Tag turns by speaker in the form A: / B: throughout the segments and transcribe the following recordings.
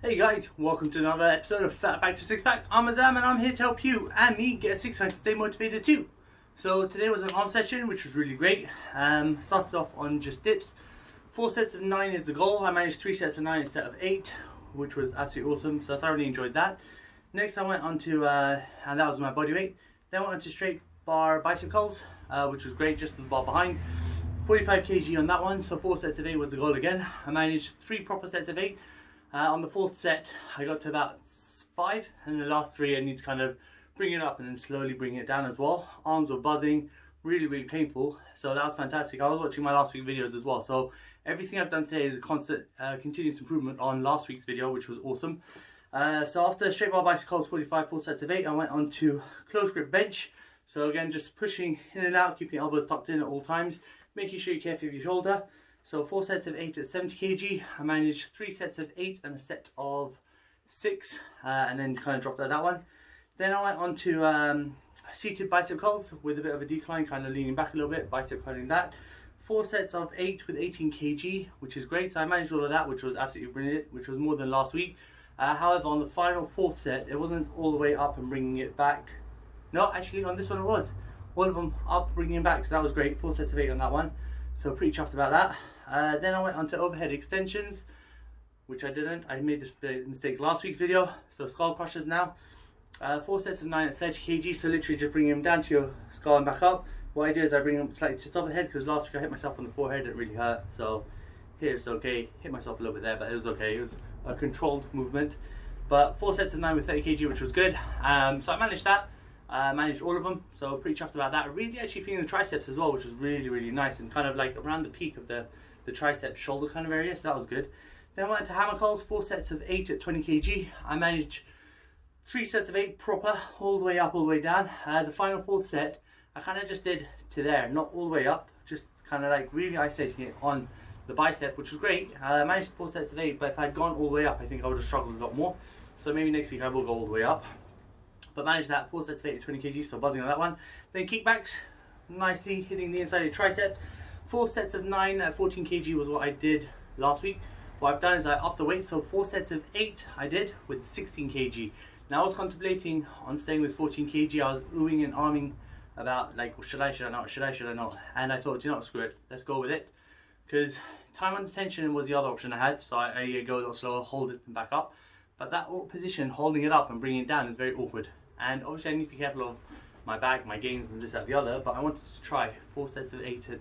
A: Hey guys, welcome to another episode of Fat Back to Six Pack. I'm Azam and I'm here to help you and me get a six pack and stay motivated too. So today was an arm session which was really great. Started off on just dips. 4 sets of 9 is the goal. I managed 3 sets of 9 instead of 8, which was absolutely awesome. So I thoroughly enjoyed that. Next I went on to, and that was my body weight. Then I went on to straight bar bicep curls, which was great, just with the bar behind. 45 kg on that one, so 4 sets of 8 was the goal again. I managed 3 proper sets of 8. On the 4th set, I got to about 5, and the last 3 I need to kind of bring it up and then slowly bring it down as well. Arms were buzzing, really painful, so that was fantastic. I was watching my last week videos as well, so everything I've done today is a constant, continuous improvement on last week's video, which was awesome. So after straight bar bicycles 45, 4 sets of 8, I went on to close grip bench. So again, just pushing in and out, keeping elbows tucked in at all times, making sure you're careful with your shoulder. So 4 sets of 8 at 70 kg. I managed 3 sets of 8 and a set of 6, and then kind of dropped that one. Then I went on to seated bicep curls with a bit of a decline, kind of leaning back a little bit, bicep curling that. 4 sets of 8 with 18 kg, which is great. So I managed all of that, which was absolutely brilliant, which was more than last week. However, on the final 4th set, it wasn't all the way up and bringing it back. No, actually on this one it was. All of them up, bringing it back, so that was great. 4 sets of 8 on that one. So pretty chuffed about that. Then I went on to overhead extensions, which I didn't. I made this mistake last week's video. So skull crushers now. 4 sets of 9 at 30 kg, so literally just bringing them down to your skull and back up. What I do is I bring them slightly to the top of the head, because last week I hit myself on the forehead, it really hurt. So here it's okay, hit myself a little bit there, but it was okay. It was a controlled movement. But 4 sets of 9 with 30 kg, which was good. So I managed that. Managed all of them, so pretty chuffed about that. Really actually feeling the triceps as well, which was really nice, and kind of like around the peak of the tricep shoulder kind of area, so that was good. Then I went to hammer curls, 4 sets of 8 at 20 kg. I managed 3 sets of 8 proper, all the way up, all the way down. The final 4th set, I kind of just did to there, not all the way up, just kind of like really isolating it on the bicep, which was great. I managed 4 sets of 8, but if I'd gone all the way up, I think I would have struggled a lot more. So maybe next week I will go all the way up. But managed that, 4 sets of 8 at 20 kg, so buzzing on that one. Then kickbacks, nicely hitting the inside of the tricep. 4 sets of 9 at 14 kg was what I did last week. What I've done is I upped the weight, so 4 sets of 8 I did with 16 kg. Now I was contemplating on staying with 14 kg. I was oohing and arming about like, should I not, should I not? And I thought, you know what, screw it, let's go with it. Because time under tension was the other option I had, so I go a little slower, hold it and back up. But that position, holding it up and bringing it down, is very awkward. And obviously I need to be careful of my back, my gains and this, that, the other, but I wanted to try 4 sets of 8 at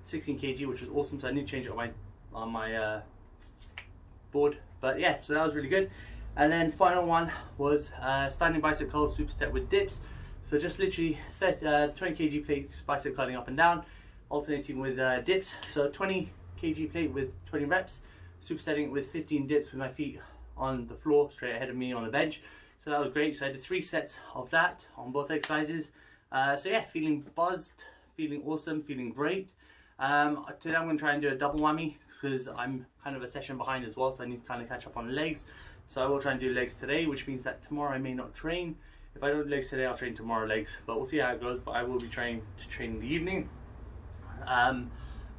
A: 16 kg, which was awesome, so I need to change it on my board. But yeah, so that was really good. And then final one was standing bicep curl super step with dips. So just literally 20 kg plate, just bicep curling up and down, alternating with dips. So 20 kg plate with 20 reps, supersetting it with 15 dips with my feet on the floor straight ahead of me on the bench. So that was great. So I did 3 sets of that on both exercises. So yeah, feeling buzzed, feeling awesome, feeling great. Today I'm going to try and do a double whammy, because I'm kind of a session behind as well, so I need to kind of catch up on legs. So I will try and do legs today, which means that tomorrow I may not train. If I don't do legs today, I'll train tomorrow legs, but we'll see how it goes. But I will be trying to train in the evening.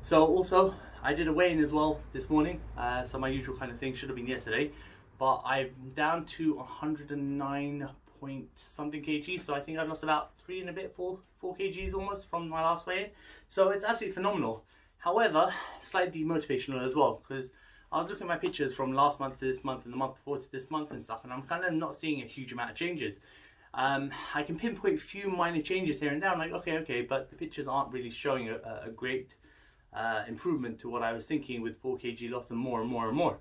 A: So also I did a weigh-in as well this morning, so my usual kind of thing should have been yesterday, but I'm down to 109 point something kg, so I think I've lost about 3 and a bit, 4 kgs almost from my last weigh-in. So it's absolutely phenomenal. However, slightly demotivational as well, because I was looking at my pictures from last month to this month and the month before to this month and stuff, and I'm kind of not seeing a huge amount of changes. I can pinpoint a few minor changes here and there. I'm like, okay, but the pictures aren't really showing a great improvement to what I was thinking with 4 kg loss and more.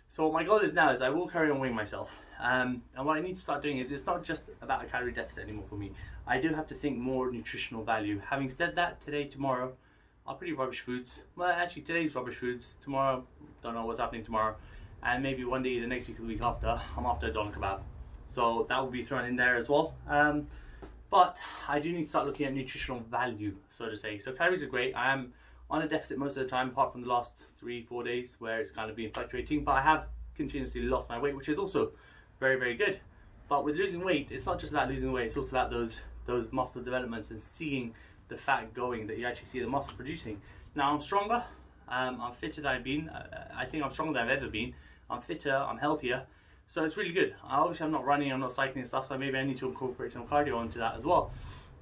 A: So what my goal is now is I will carry on weighing myself. And what I need to start doing is, it's not just about a calorie deficit anymore for me. I do have to think more nutritional value. Having said that, today, tomorrow are pretty rubbish foods. Well, actually today's rubbish foods. Tomorrow, don't know what's happening tomorrow. And maybe one day, the next week or the week after, I'm after a doner kebab. So that will be thrown in there as well. But I do need to start looking at nutritional value, so to say. So calories are great. I am on a deficit most of the time, apart from the last 3-4 days where it's kind of been fluctuating, but I have continuously lost my weight, which is also very good. But with losing weight, it's not just about losing weight, it's also about those muscle developments and seeing the fat going, that you actually see the muscle producing. Now I'm stronger, I'm fitter than I've been. I think I'm stronger than I've ever been. I'm fitter, I'm healthier, So it's really good. Obviously I'm not running, I'm not cycling and stuff, so maybe I need to incorporate some cardio onto that as well.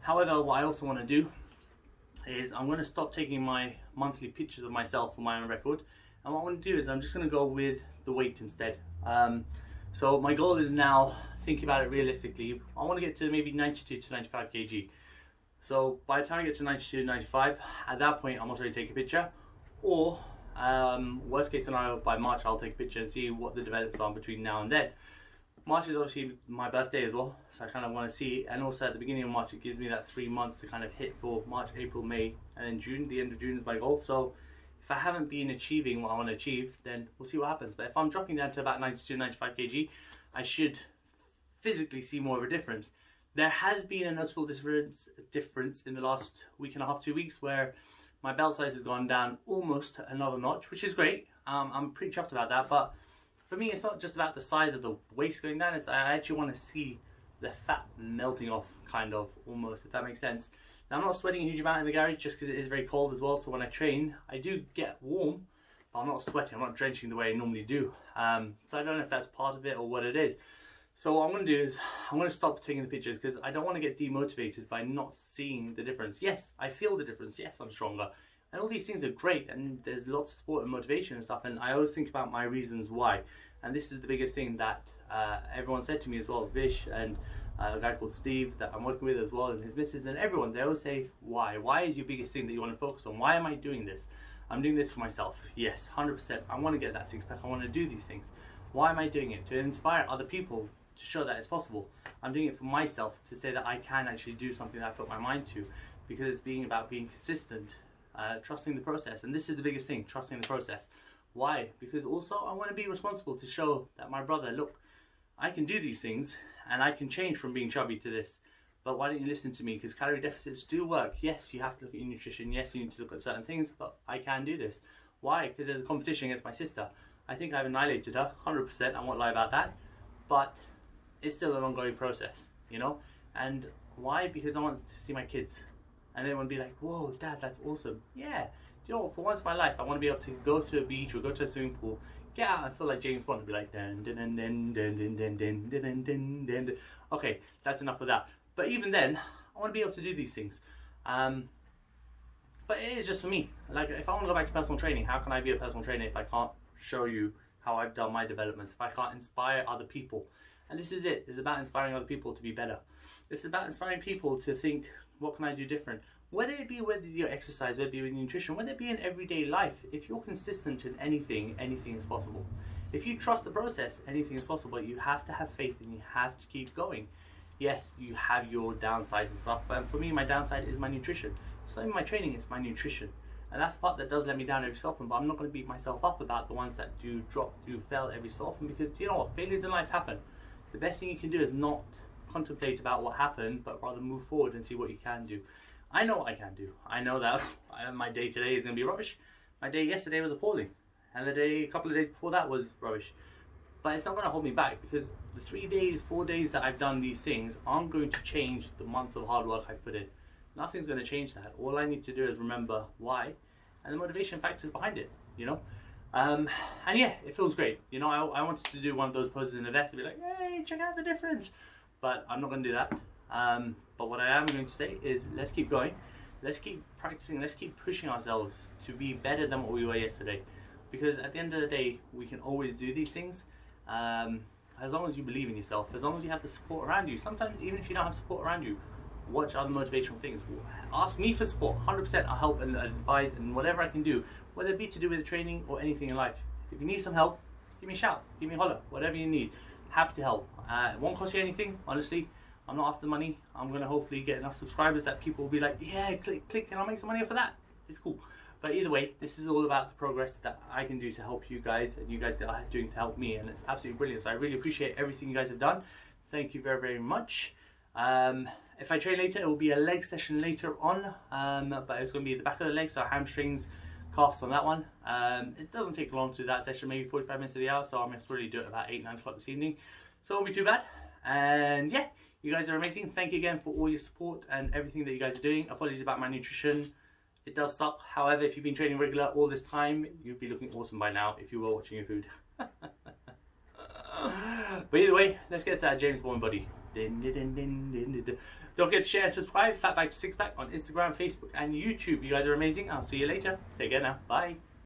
A: However, what I also want to do is I'm going to stop taking my monthly pictures of myself for my own record, and what I want to do is I'm just going to go with the weight instead. So my goal is now, thinking about it realistically, I want to get to maybe 92 to 95 kg. So by the time I get to 92, 95, at that point I'm also going to take a picture, or worst case scenario, by March I'll take a picture and see what the developments are between now and then. March is obviously my birthday as well, so I kind of want to see, and also at the beginning of March it gives me that 3 months to kind of hit for March, April, May, and then June. The end of June is my goal. So if I haven't been achieving what I want to achieve, then we'll see what happens. But if I'm dropping down to about 92, 95 kg, I should physically see more of a difference. There has been a noticeable difference in the last week and a half, 2 weeks, where my belt size has gone down almost another notch, which is great. I'm pretty chuffed about that. But for me, it's not just about the size of the waist going down. It's I actually want to see the fat melting off, kind of, almost, if that makes sense. Now, I'm not sweating a huge amount in the garage just because it is very cold as well. So when I train, I do get warm, but I'm not sweating. I'm not drenching the way I normally do. So I don't know if that's part of it or what it is. So what I'm going to do is I'm going to stop taking the pictures because I don't want to get demotivated by not seeing the difference. Yes, I feel the difference. Yes, I'm stronger. And all these things are great, and there's lots of support and motivation and stuff, and I always think about my reasons why. And this is the biggest thing that everyone said to me as well, Vish and a guy called Steve that I'm working with as well, and his missus, and everyone, they always say, why? Why is your biggest thing that you want to focus on? Why am I doing this? I'm doing this for myself. Yes, 100%. I want to get that six pack. I want to do these things. Why am I doing it? To inspire other people, to show that it's possible. I'm doing it for myself, to say that I can actually do something that I put my mind to, because it's about being consistent, trusting the process. And this is the biggest thing, trusting the process. Why? Because also I want to be responsible to show that my brother, look, I can do these things and I can change from being chubby to this. But why don't you listen to me? Because calorie deficits do work. Yes, you have to look at your nutrition. Yes, you need to look at certain things, but I can do this. Why? Because there's a competition against my sister. I think I've annihilated her, 100%. I won't lie about that. But it's still an ongoing process, you know? And why? Because I want to see my kids. And they want to be like, whoa, Dad, that's awesome. Yeah. Do you know what? For once in my life, I want to be able to go to a beach or go to a swimming pool, get out and feel like James Bond and be like, dun, dun, dun, dun, dun, dun, dun, dun, dun, dun, dun, dun. Okay, that's enough of that. But even then, I want to be able to do these things. But it is just for me. Like, if I want to go back to personal training, how can I be a personal trainer if I can't show you how I've done my developments, if I can't inspire other people? And this is it. It's about inspiring other people to be better. It's about inspiring people to think, what can I do different? Whether it be with your exercise, whether it be with nutrition, whether it be in everyday life, if you're consistent in anything, anything is possible. If you trust the process, anything is possible. You have to have faith and you have to keep going. Yes, you have your downsides and stuff, but for me, my downside is my nutrition. It's not even my training, it's my nutrition. And that's the part that does let me down every so often, but I'm not going to beat myself up about the ones that do fail every so often, because you know what, failures in life happen. The best thing you can do is not contemplate about what happened, but rather move forward and see what you can do. I know what I can do. I know that my day today is going to be rubbish. My day yesterday was appalling. And a couple of days before that was rubbish. But it's not going to hold me back, because the 3 days, 4 days that I've done these things aren't going to change the months of hard work I put in. Nothing's going to change that. All I need to do is remember why and the motivation factors behind it, you know? And yeah, it feels great. You know, I wanted to do one of those poses in the vest and be like, hey, check out the difference. But I'm not going to do that. But what I am going to say is, let's keep going. Let's keep practicing. Let's keep pushing ourselves to be better than what we were yesterday. Because at the end of the day, we can always do these things. As long as you believe in yourself, as long as you have the support around you. Sometimes even if you don't have support around you, watch other motivational things. Ask me for support. 100% I'll help and advise and whatever I can do, whether it be to do with training or anything in life. If you need some help, give me a shout, give me a holler, whatever you need. Happy to help. It won't cost you anything, honestly. I'm not after money. I'm going to hopefully get enough subscribers that people will be like, yeah, click and I'll make some money off of that. It's cool. But either way, this is all about the progress that I can do to help you guys, and you guys that are doing to help me, and it's absolutely brilliant. So I really appreciate everything you guys have done. Thank you very, very much. If I train later, it will be a leg session later on, but it's going to be the back of the leg, so hamstrings, calves on that one. It doesn't take long to do that session, maybe 45 minutes of the hour, so I'm going to really do it about 8, 9 o'clock this evening. So it won't be too bad. And yeah, you guys are amazing. Thank you again for all your support and everything that you guys are doing. Apologies about my nutrition. It does suck. However, if you've been training regular all this time, you'd be looking awesome by now if you were watching your food. But either way, let's get to that James Bond, buddy. Din, din, din, din, din, din, din. Don't forget to share and subscribe. Fatback to Sixpack on Instagram, Facebook, and YouTube. You guys are amazing. I'll see you later. Take care now. Bye.